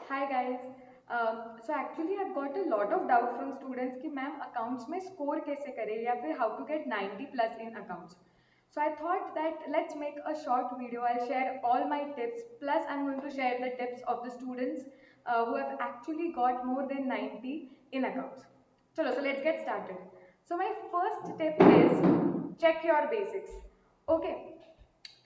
Hi guys. So actually I've got a lot of doubt from students कि ma'am accounts में score कैसे करें या फिर how to get 90 plus in accounts. So I thought that let's make a short video. I'll share all my tips plus I'm going to share the tips of the students who have actually got more than 90 in accounts. So let's get started. So my first tip is check your basics. Okay.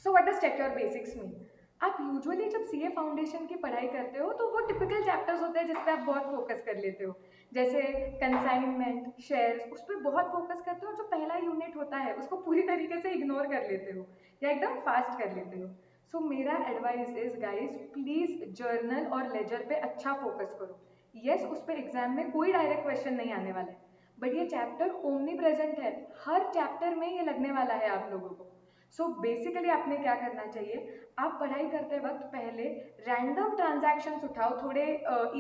So what does check your basics mean? आप usually जब CA foundation की पढ़ाई करते हो तो वो typical chapters होते हैं जिस पे आप बहुत फोकस कर लेते हो, जैसे कंसाइनमेंट, शेयर्स, उस पर बहुत फोकस करते हो और जो पहला यूनिट होता है उसको पूरी तरीके से इग्नोर कर लेते हो या एकदम फास्ट कर लेते हो. सो मेरा advice is guys, please journal और लेजर पे अच्छा फोकस करो. यस, उस पर एग्जाम में कोई डायरेक्ट क्वेश्चन नहीं आने वाला है, बट ये चैप्टर ओमनी प्रेजेंट है, हर चैप्टर में ये लगने वाला है आप लोगों को. सो बेसिकली आपने क्या करना चाहिए, आप पढ़ाई करते वक्त पहले रैंडम ट्रांजैक्शंस उठाओ, थोड़े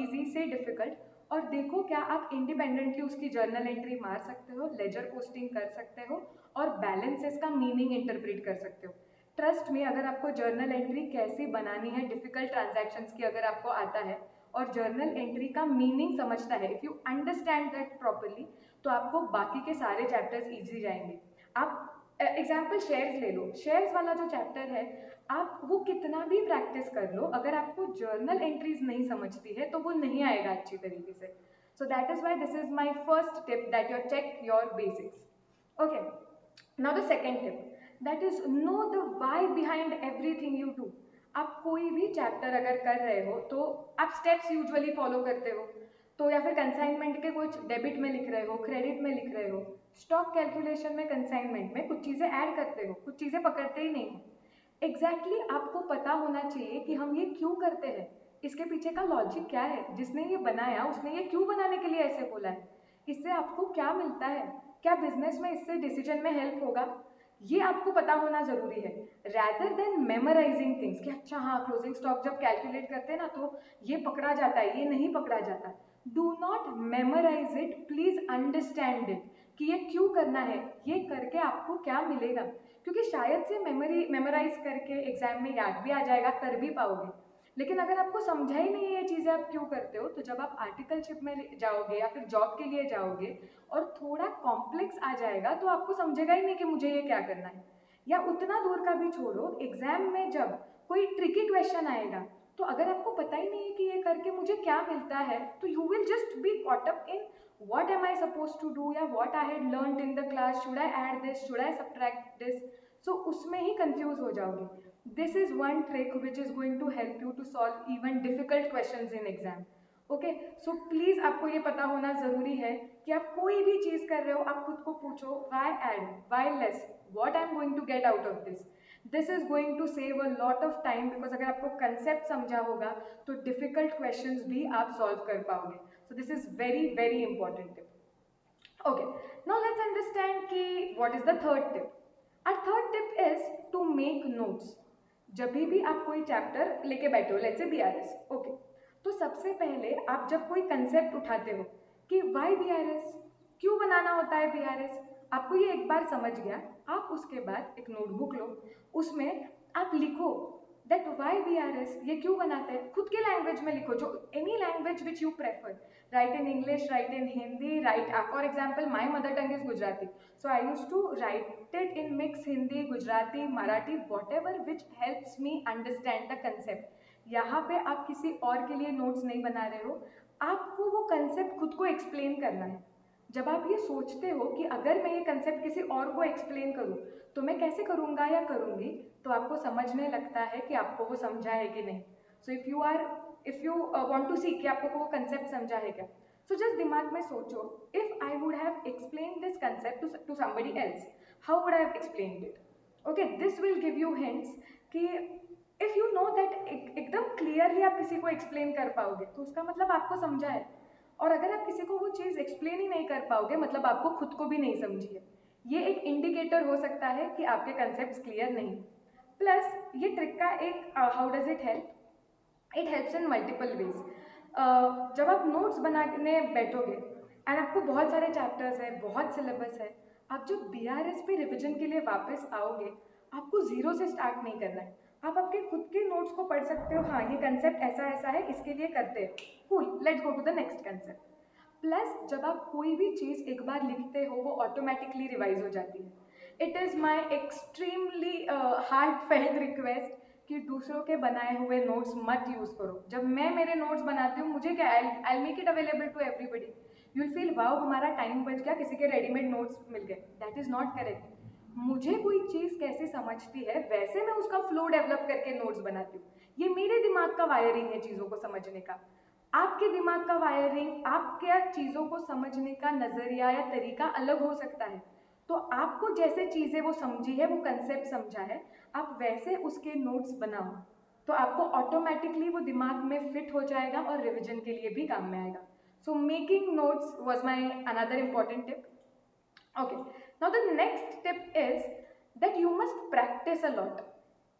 इजी से डिफिकल्ट, और देखो क्या आप इंडिपेंडेंटली उसकी जर्नल एंट्री मार सकते हो, लेजर पोस्टिंग कर सकते हो और बैलेंसेस का मीनिंग इंटरप्रेट कर सकते हो. ट्रस्ट में, अगर आपको जर्नल एंट्री कैसे बनानी है डिफिकल्ट ट्रांजैक्शंस की अगर आपको आता है और जर्नल एंट्री का मीनिंग समझता है, if you understand that properly, तो आपको बाकी के सारे चैप्टर्स इजी जाएंगे. आप एग्जाम्पल शेयर्स ले लो, शेयर्स वाला जो चैप्टर है, आप वो कितना भी प्रैक्टिस कर लो, अगर आपको जर्नल एंट्रीज नहीं समझती है तो वो नहीं आएगा अच्छी तरीके से. So that is why this is my first tip, that you check your basics. Okay, now the second tip, that is know the why behind everything you do. आप कोई भी चैप्टर अगर कर रहे हो तो आप स्टेप्स यूजुअली फॉलो करते हो, तो या फिर कंसाइनमेंट के कुछ डेबिट में लिख रहे हो, क्रेडिट में लिख रहे हो, स्टॉक कैलकुलेशन में, कंसाइनमेंट में कुछ चीज़ें ऐड करते हो, कुछ चीज़ें पकड़ते ही नहीं हो. एग्जैक्टली आपको पता होना चाहिए कि हम ये क्यों करते हैं, इसके पीछे का लॉजिक क्या है, जिसने ये बनाया उसने ये क्यों बनाने के लिए ऐसे बोला है, इससे आपको क्या मिलता है, क्या बिजनेस में इससे डिसीजन में हेल्प होगा, ये आपको पता होना जरूरी है. रैदर देन मेमोराइजिंग थिंग्स कि अच्छा हाँ क्लोजिंग स्टॉक जब कैलकुलेट करते हैं ना तो ये पकड़ा जाता है, ये नहीं पकड़ा जाता. Do not memorise it, please understand it कि ये क्यों करना है, ये करके आपको क्या मिलेगा, क्योंकि शायद से मेमोराइज करके एग्जाम में याद भी आ जाएगा, कर भी पाओगे, लेकिन अगर आपको समझा ही नहीं है ये चीज़ें आप क्यों करते हो, तो जब आप आर्टिकलशिप में जाओगे या फिर जॉब के लिए जाओगे और थोड़ा कॉम्प्लेक्स आ जाएगा तो आपको समझेगा ही नहीं कि मुझे ये क्या करना है. या उतना दूर का भी छोड़ो, एग्जाम में जब कोई ट्रिकी क्वेश्चन आएगा तो अगर आपको पता ही नहीं है कि ये करके मुझे क्या मिलता है, तो you will just be caught up in what am I supposed to do या what I had learned in the class, should I add this, should I subtract this. So उसमें ही कंफ्यूज हो जाओगे. This is one trick which is going to help you to solve even difficult questions in exam. Okay, so please आपको ये पता होना जरूरी है कि आप कोई भी चीज कर रहे हो, आप खुद को पूछो why add, why less, what I am going to get out of this. This is going to save a lot of time, because अगर आपको कंसेप्ट समझा होगा तो डिफिकल्ट क्वेश्चंस भी आप सॉल्व कर पाओगे. So this is very very important tip. Okay, now let's understand ki what is the third tip. Our third tip is to make notes. जब भी आप कोई चैप्टर लेके बैठे हो, लेट्स से बीआरएस, ओके, तो सबसे पहले आप जब कोई कंसेप्ट उठाते हो कि वाई बीआरएस, क्यों बनाना होता है बीआरएस, आपको ये एक बार समझ गया, आप उसके बाद एक नोटबुक लो, उसमें आप लिखो दैट वाई बीआरएस, ये क्यों बनाते हैं, खुद के लैंग्वेज में लिखो, जो any language which you prefer. Write in English, write in Hindi, write, for example, my mother tongue is Gujarati. So I used to write it in mix Hindi, Gujarati, Marathi, whatever which helps me understand the concept. यहाँ पे आप किसी और के लिए notes नहीं बना रहे हो, आपको वो कंसेप्ट खुद को एक्सप्लेन करना है. जब आप ये सोचते हो कि अगर मैं ये कंसेप्ट किसी और को एक्सप्लेन करूँ तो मैं कैसे करूँगा या करूँगी, तो आपको समझने लगता है कि आपको वो समझा है कि नहीं. So if you want to see कि आपको वो कंसेप्ट समझा है क्या, सो जस्ट दिमाग में सोचो, if I would have explain this concept to somebody else, how would I have explained it. Okay, this will give you hints कि इफ यू नो दैट एकदम क्लियरली आप किसी को एक्सप्लेन कर पाओगे तो उसका मतलब आपको समझा है, और अगर आप किसी को वो चीज़ एक्सप्लेन ही नहीं कर पाओगे मतलब आपको खुद को भी नहीं समझी है. ये एक इंडिकेटर हो सकता है कि आपके कंसेप्ट क्लियर नहीं. प्लस ये ट्रिक का एक how does it help, it helps in multiple ways. जब आप नोट्स बनाने बैठोगे एंड आपको बहुत सारे चैप्टर्स है, बहुत सिलेबस है, आप जब बीआरएस पे रिविजन के लिए वापस आओगे, आपको जीरो से स्टार्ट नहीं करना है, आप आपके खुद के नोट्स को पढ़ सकते हो, हाँ ये कंसेप्ट ऐसा ऐसा है, इसके लिए करते हैं, cool, let's go to the next concept. Plus जब आप कोई भी चीज़ एक बार लिखते हो वो ऑटोमेटिकली रिवाइज हो जाती है। It is my extremely heart felt request कि दूसरों के बनाए हुए नोट्स मत यूज़ करो। जब मैं मेरे नोट्स बनाती हूँ, मुझे क्या, I make it available to everybody, you will feel wow हमारा टाइम बच गया, किसी के रेडीमेड नोट्स मिल गए। That is not correct. मुझे कोई चीज़ कैसे समझती है वैसे मैं उसका फ्लो डेवलप करके नोट्स बनाती हूँ। ये मेरे दिमाग का वायरिंग है चीज़ों को समझने का। आपके दिमाग का वायरिंग, आपके चीज़ों को समझने का नज़रिया या तरीका अलग हो सकता है। तो आपको जैसे चीज़ें वो समझी है, वो कंसेप्ट समझा है, आप वैसे उसके नोट्स बनाओ, तो आपको ऑटोमेटिकली वो दिमाग में फिट हो जाएगा और रिविजन के लिए भी काम में आएगा। So making notes was my another important tip. Okay, now the next tip is that you must practice a lot.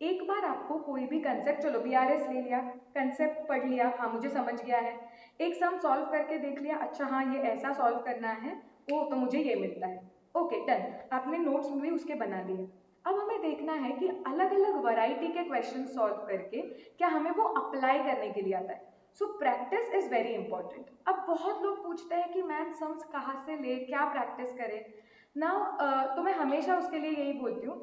एक बार आपको कोई भी कंसेप्ट, चलो बीआरएस ले लिया, कंसेप्ट पढ़ लिया, हाँ मुझे समझ गया है, एक सम सॉल्व करके देख लिया, अच्छा हाँ ये ऐसा सॉल्व करना है, ओ तो मुझे ये मिलता है, ओके डन, आपने नोट्स भी उसके बना दिए। अब हमें देखना है कि अलग अलग वैरायटी के क्वेश्चन सॉल्व करके क्या हमें वो अप्लाई करने के लिए आता है। So practice is very important. अब बहुत लोग पूछते हैं कि मैम सम्स कहाँ से ले, क्या प्रैक्टिस करें ना। तो मैं हमेशा उसके लिए यही बोलती हूँ,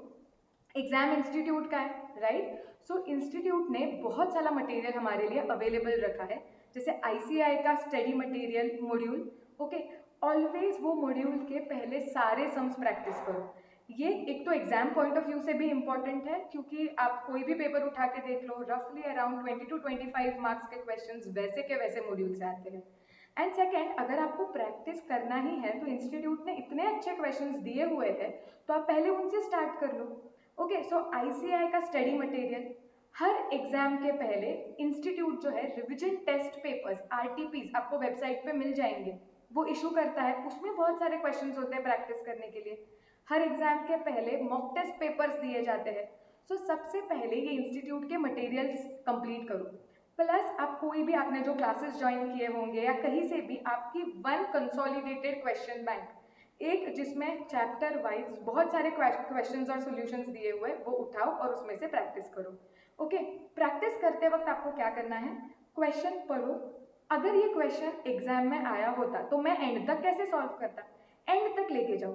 एग्जाम इंस्टीट्यूट का है, राइट। सो इंस्टीट्यूट ने बहुत सारा मटेरियल हमारे लिए अवेलेबल रखा है, जैसे आईसीआई का study material module. Okay, always वो मॉड्यूल के पहले सारे सम्स प्रैक्टिस करो। ये एक तो एग्जाम पॉइंट ऑफ व्यू से भी इम्पॉर्टेंट है, क्योंकि आप कोई भी पेपर उठा के देख लो, रफली अराउंड 20 to 25 मार्क्स के क्वेश्चंस वैसे के वैसे मॉड्यूल से आते हैं। एंड सेकेंड, अगर आपको प्रैक्टिस करना ही है तो इंस्टीट्यूट ने इतने अच्छे क्वेश्चंस दिए हुए हैं, तो आप पहले उनसे स्टार्ट कर लो। ओके, सो आईसीआई का स्टडी मटेरियल, हर एग्जाम के पहले इंस्टीट्यूट जो है रिविजन टेस्ट पेपर्स आरटीपीज आपको वेबसाइट पे मिल जाएंगे, वो इशू करता है, उसमें बहुत सारे क्वेश्चंस होते हैं प्रैक्टिस करने के लिए। हर एग्जाम के पहले मॉक टेस्ट पेपर्स दिए जाते हैं। सो सबसे पहले ये इंस्टीट्यूट के मटेरियल्स कंप्लीट करो। प्लस आप कोई भी, आपने जो क्लासेस ज्वाइन किए होंगे या कहीं से भी, आपकी वन कंसोलिडेटेड क्वेश्चन बैंक, एक जिसमें चैप्टर वाइज बहुत सारे क्वेश्चंस और सॉल्यूशंस दिए हुए, वो उठाओ और उसमें से प्रैक्टिस करो। ओके, प्रैक्टिस करते वक्त आपको क्या करना है, क्वेश्चन पढ़ो। अगर ये क्वेश्चन एग्जाम में आया होता तो मैं एंड तक कैसे सॉल्व करता, एंड तक लेके जाओ।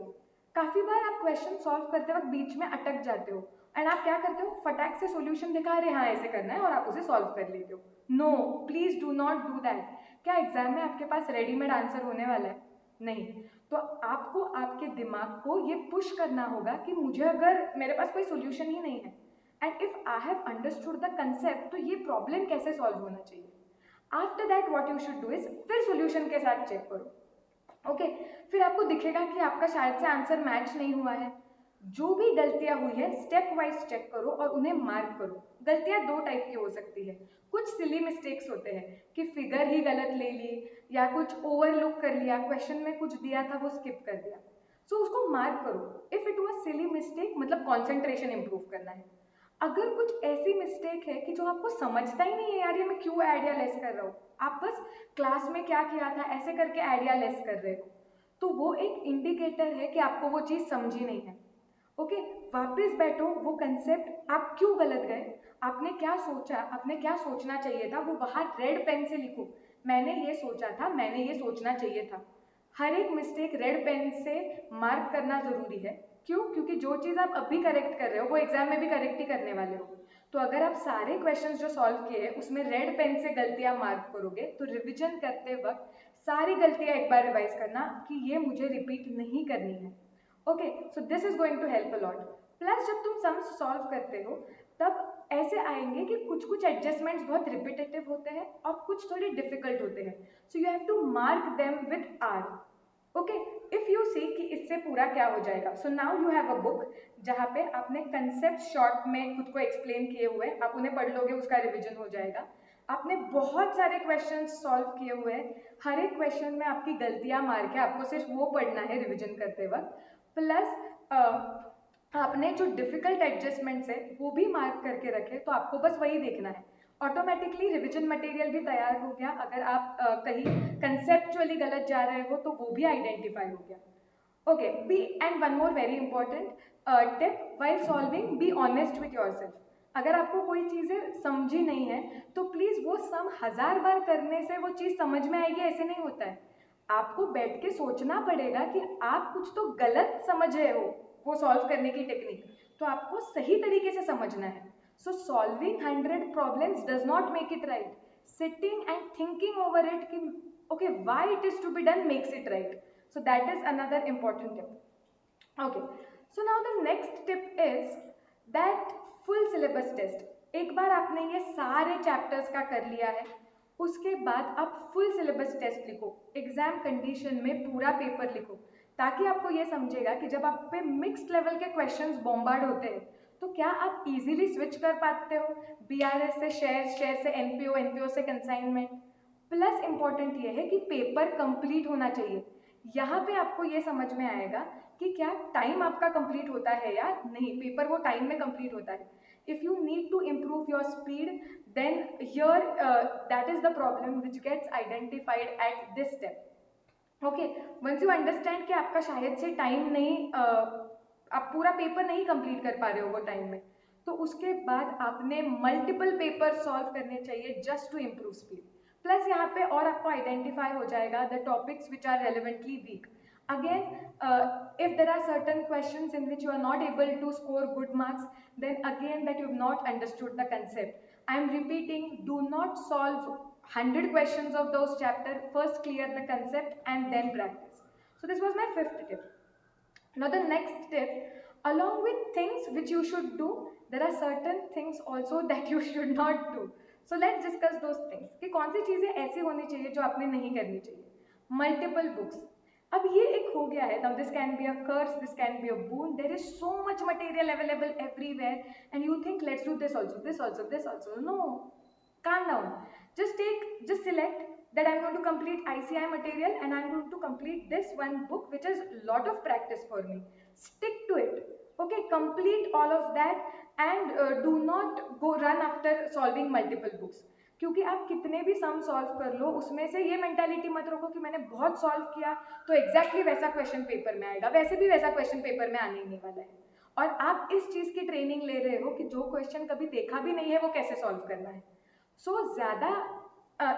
काफी बार आप क्वेश्चन सॉल्व करते वक्त बीच में अटक जाते हो, एंड आप क्या करते हो, फटाक से सॉल्यूशन दिखा रहे हाँ ऐसे करना है और आप उसे सॉल्व कर लेते हो। No, please do not do that. क्या एग्जाम में आपके पास रेडीमेड आंसर होने वाला है? नहीं। तो आपको आपके दिमाग को ये पुश करना होगा कि मुझे, अगर मेरे पास कोई सोल्यूशन ही नहीं है and if I have understood the concept, तो ये प्रॉब्लम कैसे सॉल्व होना चाहिए। After that what you should do is, फिर सोल्यूशन के साथ चेक करो। ओके, फिर आपको दिखेगा कि आपका शायद से आंसर मैच नहीं हुआ है। जो भी गलतियां हुई है स्टेप वाइज चेक करो और उन्हें मार्क करो। गलतियां दो टाइप की हो सकती है, कुछ सिली मिस्टेक्स होते हैं कि फिगर ही गलत ले ली या कुछ ओवरलुक कर लिया, क्वेश्चन में कुछ दिया था वो स्किप कर दिया। सो उसको मार्क करो। If it was silly mistake, मतलब कॉन्सेंट्रेशन इंप्रूव करना है। अगर कुछ ऐसी मिस्टेक है कि जो आपको समझता ही नहीं है, यार ये मैं क्यों आइडिया लेस कर रहा हूँ, आप बस क्लास में क्या किया था ऐसे करके आइडिया लेस कर रहे हो, तो वो एक इंडिकेटर है कि आपको वो चीज़ समझी नहीं है। ओके, वापस बैठो, वो कंसेप्ट आप क्यों गलत गए, आपने क्या सोचा, आपने क्या सोचना चाहिए था, वो बाहर रेड पेन से लिखो, मैंने ये सोचा था, मैंने ये सोचना चाहिए था। हर एक मिस्टेक रेड पेन से मार्क करना जरूरी है। क्यों? क्योंकि जो चीज़ आप अभी करेक्ट कर रहे हो वो एग्जाम में भी करेक्ट ही करने वाले हो। तो अगर आप सारे क्वेश्चंस जो सॉल्व किए हैं उसमें रेड पेन से गलतियां मार्क करोगे, तो रिविजन करते वक्त सारी गलतियां एक बार रिवाइज करना कि ये मुझे रिपीट नहीं करनी है। Okay, so this is going to help a lot. Plus जब तुम सम्स सॉल्व करते हो तब ऐसे आएंगे कि कुछ कुछ एडजस्टमेंट्स बहुत रिपीटेटिव होते हैं और कुछ थोड़े डिफिकल्ट होते हैं। So you have to mark them with R. Okay, if you see कि इससे पूरा क्या हो जाएगा, so now you have a book जहाँ पे आपने कंसेप्ट शॉर्ट में खुद को एक्सप्लेन किए हुए, आप उन्हें पढ़ लोगे, उसका रिविजन हो जाएगा। आपने बहुत सारे क्वेश्चन सॉल्व किए हुए हैं, हर एक क्वेश्चन में आपकी गलतियां मार के आपको सिर्फ वो पढ़ना है रिविजन करते वक्त। प्लस आपने जो डिफिकल्ट एडजस्टमेंट्स है वो भी मार्क करके रखे, तो आपको बस वही देखना है। ऑटोमेटिकली रिविजन मटेरियल भी तैयार हो गया। अगर आप कहीं कंसेप्चुअली गलत जा रहे हो तो वो भी आइडेंटिफाई हो गया। Okay, be and one more very important tip, while solving be honest with yourself. अगर आपको कोई चीज़ें समझी नहीं है तो प्लीज़ वो सम 1000 बार करने से वो चीज़ समझ में आएगी, ऐसे नहीं होता है। आपको बैठ के सोचना पड़ेगा कि आप कुछ तो गलत समझ रहे हो वो सॉल्व करने की टेक्निक, तो आपको सही तरीके से समझना है। सो solving 100 problems does not make it right, sitting and thinking over it कि okay why it is to be done makes it right. So that is another important tip. Okay, so now the next tip is that full syllabus test. एक बार आपने ये सारे chapters का कर लिया है, उसके बाद आप फुल सिलेबस टेस्ट लिखो, एग्जाम कंडीशन में पूरा पेपर लिखो, ताकि आपको ये समझेगा कि जब आप पे मिक्स्ड लेवल के क्वेश्चंस बॉम्बार्ड होते हैं तो क्या आप इजीली स्विच कर पाते हो बीआरएस से शेयर, शेयर से एनपीओ, एनपीओ से कंसाइनमेंट। प्लस इंपॉर्टेंट ये है कि पेपर कंप्लीट होना चाहिए। यहाँ पे आपको ये समझ में आएगा कि क्या टाइम आपका कंप्लीट होता है या नहीं, पेपर वो टाइम में कंप्लीट होता है। If you need to improve your speed then here that is the problem which gets identified at this step. Okay, once you understand कि आपका शायद से टाइम नहीं आप पूरा पेपर नहीं कंप्लीट कर पा रहे हो वो टाइम में, तो उसके बाद आपने मल्टीपल पेपर सॉल्व करने चाहिए just to improve speed. Plus यहाँ पे और आपको आइडेंटिफाई हो जाएगा the topics which are relevantly weak. Again, if there are certain questions in which you are not able to score good marks, then again that you have not understood the concept. I am repeating, do not solve 100 questions of those chapter. First clear the concept and then practice. So this was my 5th tip. Now the next tip, along with things which you should do, there are certain things also that you should not do. So let's discuss those things कि कौन सी चीजें ऐसी होनी चाहिए जो आपने नहीं करनी चाहिए। मल्टीपल बुक्स, अब ये एक हो गया है। Now this can be a curse, this can be a boon, there is so much material available everywhere and you think let's do this also, this also, this also. No, calm down, just select that I'm going to complete ICI material and I'm going to complete this one book which is lot of practice for me. Stick to it. Okay, complete all of that and do not go run after solving multiple books. क्योंकि आप कितने भी sum solve कर लो उसमें से ये mentality मत रखो कि मैंने बहुत सॉल्व किया तो एग्जैक्टली वैसा क्वेश्चन पेपर में आएगा, वैसे भी वैसा क्वेश्चन पेपर में आने ही नहीं वाला है। और आप इस चीज की ट्रेनिंग ले रहे हो कि जो क्वेश्चन कभी देखा भी नहीं है वो कैसे सॉल्व करना है। सो ज़्यादा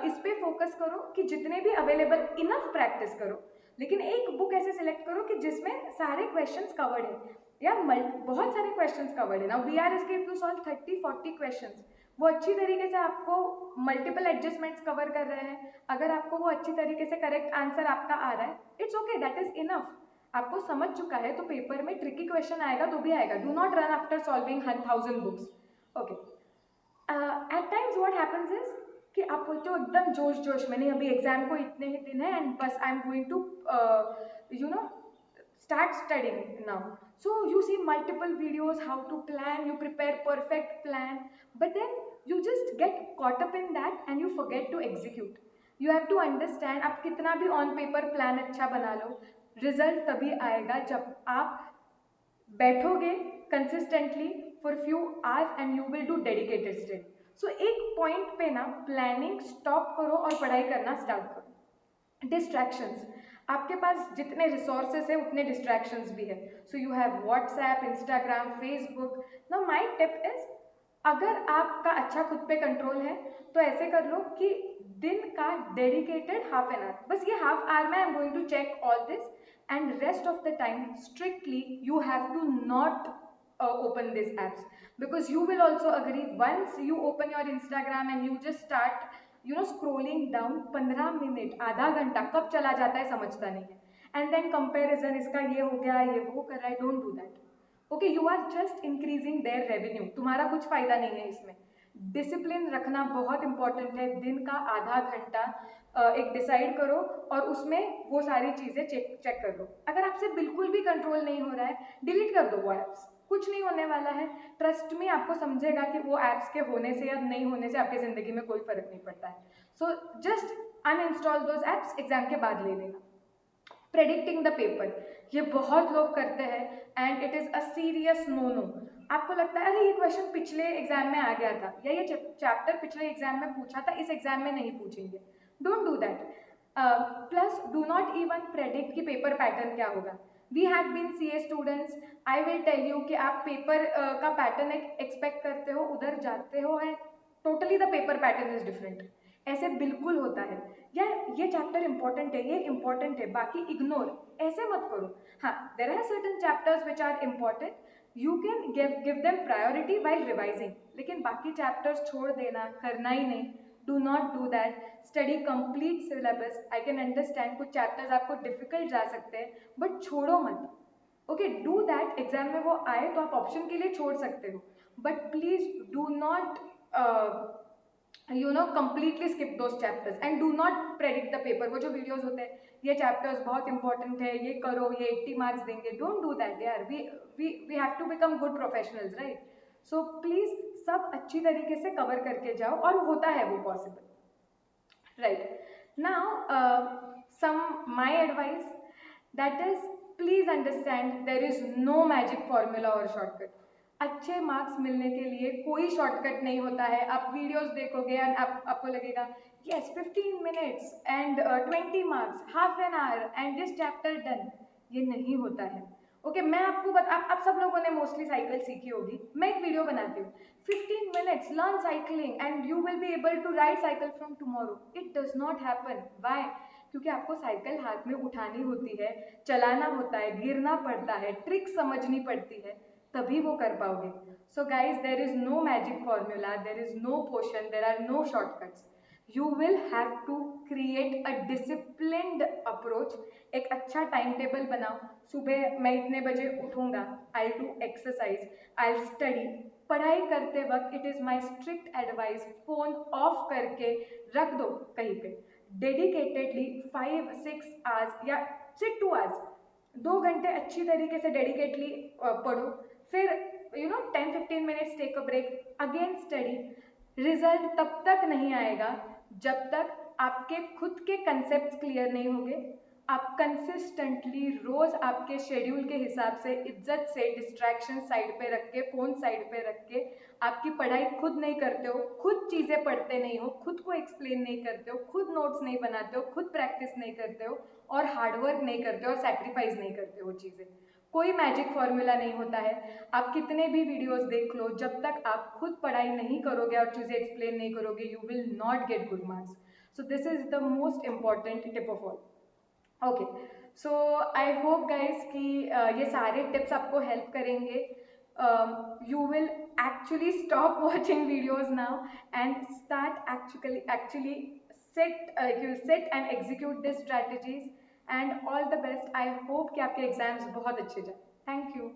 इस पे फोकस करो कि जितने भी अवेलेबल इनफ प्रैक्टिस करो, लेकिन एक बुक ऐसे सिलेक्ट करो कि जिसमें सारे क्वेश्चंस कवर्ड है या बहुत सारे क्वेश्चंस कवर्ड है। ना बीआरएस के इफ यू सॉल्व 30-40 क्वेश्चंस, वो अच्छी तरीके से आपको मल्टीपल एडजस्टमेंट्स कवर कर रहे हैं। अगर आपको वो अच्छी तरीके से करेक्ट आंसर आपका आ रहा है, it's okay, that is enough. आपको समझ चुका है तो पेपर में ट्रिकी क्वेश्चन आएगा तो भी आएगा। Do not run after solving 1000 books. Okay, at times what happens is कि आप बोलते हो एकदम जोश जोश में, नहीं अभी एग्जाम को इतने ही दिन है एंड बस I am going to you know start studying now. So you see multiple videos how to plan, you prepare perfect plan, but then you just get caught up in that and you forget to execute. You have to understand आप कितना भी on paper plan अच्छा बना लो, result तभी आएगा जब आप बैठोगे consistently for few hours and you will do dedicated study. So एक point पे ना planning stop करो और पढ़ाई करना start करो। Distractions, आपके पास जितने रिसोर्सेस है उतने डिस्ट्रैक्शंस भी है। सो you have WhatsApp, Instagram, Facebook. Now my tip is, अगर आपका अच्छा खुद पे कंट्रोल है तो ऐसे कर लो कि दिन का डेडिकेटेड हाफ एन आवर, बस ये हाफ आवर में I am going to check all this and rest of the time strictly you have to not open these apps, because you will also agree once you open your Instagram and you just start scrolling down, 15 minute आधा घंटा कब चला जाता है समझता नहीं है। And then comparison, इसका ये हो गया, ये वो कर रहा है, don't do that. Okay, you are just increasing their revenue, तुम्हारा कुछ फायदा नहीं है इसमें। डिसिप्लिन रखना बहुत इंपॉर्टेंट है। दिन का आधा घंटा एक डिसाइड करो और उसमें वो सारी चीजें चेक कर लो। अगर आपसे बिल्कुल भी कंट्रोल नहीं हो रहा है, डिलीट कर दो वो एप्स, कुछ नहीं होने वाला है। ट्रस्ट में आपको समझेगा कि वो एप्स के होने से या नहीं होने से आपकी जिंदगी में कोई फर्क नहीं पड़ता है। So just uninstall those apps, exam के बाद ले लेना। प्रेडिक्टिंग द पेपर, ये बहुत लोग करते हैं and it is a serious no no. आपको लगता है अरे ये क्वेश्चन पिछले एग्जाम में आ गया था या ये चैप्टर पिछले एग्जाम में पूछा था, इस एग्जाम में नहीं पूछेंगे। Don't do that. Plus do not even predict कि पेपर पैटर्न क्या होगा। We had been CA students, I will tell you कि आप पेपर का पैटर्न एक्सपेक्ट करते हो, उधर जाते हो and totally the paper pattern is different. ऐसे बिल्कुल होता है यार, ये चैप्टर इंपॉर्टेंट है, ये इंपॉर्टेंट है, बाकी इग्नोर, ऐसे मत करो। हाँ, there are certain chapters which are important, you can give them priority while revising, लेकिन बाकी चैप्टर्स छोड़ देना, करना ही नहीं। Do not do that, study complete syllabus. I can understand कुछ चैप्टर्स आपको डिफिकल्ट जा सकते हैं, बट छोड़ो मत। ओके, डू दैट, एग्जाम में वो आए तो आप ऑप्शन के लिए छोड़ सकते हो, but please do not completely skip those chapters and do not predict the paper। वो जो वीडियोस होते हैं, ये चैप्टर्स बहुत इंपॉर्टेंट है, ये करो, ये 80 मार्क्स देंगे, डोंट डू दैट यार। We have to become good professionals, right? So please सब अच्छी तरीके से कवर करके जाओ, और होता है वो possible, right? Now some my advice, that is, please understand there is no magic formula or shortcut। अच्छे मार्क्स मिलने के लिए कोई शॉर्टकट नहीं होता है। आप वीडियोस देखोगे एंड आपको लगेगा yes 15 minutes and 20 marks, half an hour and this chapter done. ये नहीं होता है। ओके, मैं आपको आप सब लोगों ने मोस्टली साइकिल सीखी होगी, मैं एक वीडियो बनाती हूँ 15 minutes learn cycling and you will be able to ride cycle from tomorrow. It does not happen. Why? क्योंकि आपको साइकिल हाथ में उठानी होती है, चलाना होता है, गिरना पड़ता है, ट्रिक समझनी पड़ती है, तभी वो कर पाओगे। So guys, there is no magic formula, there is no potion, there are no shortcuts. You will have to create a disciplined approach. एक अच्छा टाइम टेबल बनाओ, सुबह मैं इतने बजे उठूंगा, I do exercise, I study. पढ़ाई करते वक्त it is my strict advice, phone off करके रख दो कहीं पे, डेडिकेटेडली 5-6 आवर्स या सिर्फ 2 आवर्स, 2 घंटे अच्छी तरीके से डेडिकेटली पढ़ो, फिर 10-15 minutes take a break, again study. Result तब तक नहीं आएगा जब तक आपके खुद के कंसेप्ट क्लियर नहीं होंगे। आप कंसिस्टेंटली रोज आपके शेड्यूल के हिसाब से इज्जत से डिस्ट्रैक्शन साइड पे रख के, फोन साइड पे रख के, आपकी पढ़ाई खुद नहीं करते हो, खुद चीजें पढ़ते नहीं हो, खुद को एक्सप्लेन नहीं करते हो, खुद नोट्स नहीं बनाते हो, खुद प्रैक्टिस नहीं करते हो, और हार्डवर्क नहीं करते हो, और सैक्रिफाइस नहीं करते हो चीजें। कोई मैजिक फॉर्मूला नहीं होता है। आप कितने भी वीडियोस देख लो, जब तक आप खुद पढ़ाई नहीं करोगे और चीजें एक्सप्लेन नहीं करोगे, you will not get good marks. So this is the most important tip of all. Okay, so I hope guys कि ये सारे टिप्स आपको हेल्प करेंगे। You will actually stop watching videos now and start actually sit and execute these strategies, and all the best। I hope कि आपके exams बहुत अच्छे जाए। Thank you.